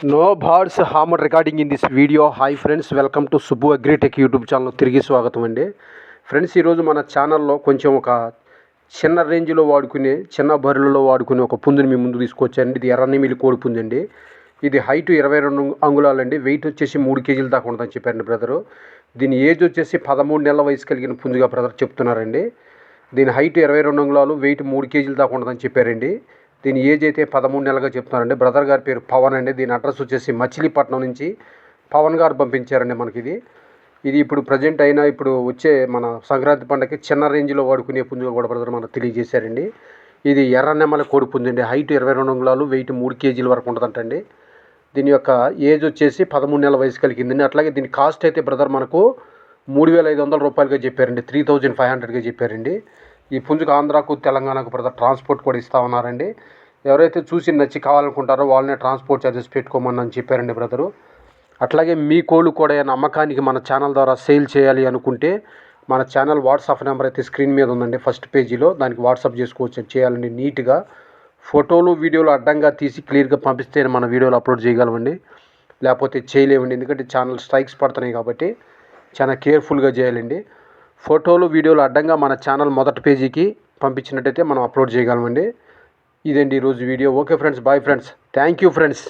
No birds హామర్ recording in this video. Hi friends, welcome to Subbu agritech YouTube channel. తిరిగి స్వాగతం అండి. Friends, ఈరోజు మన ఛానల్లో కొంచెం ఒక చిన్న రేంజ్లో వాడుకునే చిన్న బర్రెలలో వాడుకునే ఒక పుంజుని మీ ముందు తీసుకొచ్చానండి. ఇది ఎర్రనెమిలి కోడి పుంజు అండి. ఇది హైట్ 22 అంగుళాలండి. వెయిట్ వచ్చేసి 3 కేజీల దాకా ఉంటుందని చెప్పారండి బ్రదరు. దీని ఏజ్ వచ్చేసి 13 నెలల వయసు కలిగిన పుంజుగా బ్రదర్ చెప్తున్నారండి. దీని హైట్ 22 అంగుళాలు, వెయిట్ 3 కేజీల దాకా ఉంటుందని చెప్పారండి. దీని ఏజ్ అయితే 13 నెలలుగా చెప్తున్నారండి. బ్రదర్ గారి పేరు పవన్ అండి. దీని అడ్రస్ వచ్చేసి మచిలీపట్నం నుంచి పవన్ గారు పంపించారండి మనకి. ఇది ఇప్పుడు ప్రజెంట్ అయినా ఇప్పుడు వచ్చే మన సంక్రాంతి పండుగకి చిన్న రేంజ్లో వాడుకునే పుంజుగా కూడా బ్రదర్ మనకు తెలియజేశారండి. ఇది ఎర్రనెమ్మల కోడి పుంజు అండి. హైట్ 22 అంగుళాలు, వెయిట్ 3 కేజీల వరకు ఉంటుందంటండి. దీని యొక్క ఏజ్ వచ్చేసి 13 నెలల వయసు కలిగిందండి. అట్లాగే దీని కాస్ట్ అయితే బ్రదర్ మనకు 3,500 రూపాయలుగా చెప్పారండి. 3,500గా చెప్పారండి. ఈ పుంజుకు ఆంధ్రాకు తెలంగాణకు బ్రదర్ ట్రాన్స్పోర్ట్ కూడా ఇస్తూ ఉన్నారండి. ఎవరైతే చూసి నచ్చి కావాలనుకుంటారో వాళ్ళనే ట్రాన్స్పోర్ట్ ఛార్జెస్ పెట్టుకోమని చెప్పారండి బ్రదరు. అట్లాగే మీ కోళ్ళు కూడా అమ్మకానికి మన ఛానల్ ద్వారా సేల్ చేయాలి అనుకుంటే మన ఛానల్ వాట్సాప్ నెంబర్ అయితే స్క్రీన్ మీద ఉందండి, ఫస్ట్ పేజీలో. దానికి వాట్సాప్ చేసుకోవచ్చు. చేయాలండి నీట్గా ఫోటోలు వీడియోలు అడ్డంగా తీసి క్లియర్గా పంపిస్తే మన వీడియోలు అప్లోడ్ చేయగలమండి. లేకపోతే చేయలేమండి, ఎందుకంటే ఛానల్ స్ట్రైక్స్ పడుతున్నాయి కాబట్టి చాలా కేర్ఫుల్గా చేయాలండి. ఫోటోలు వీడియోలు అడ్డంగా మన ఛానల్ మొదటి పేజీకి పంపించినట్టయితే మనం అప్లోడ్ చేయగలమండి. ఇదండి ఈరోజు వీడియో. Okay friends, bye friends, thank you friends.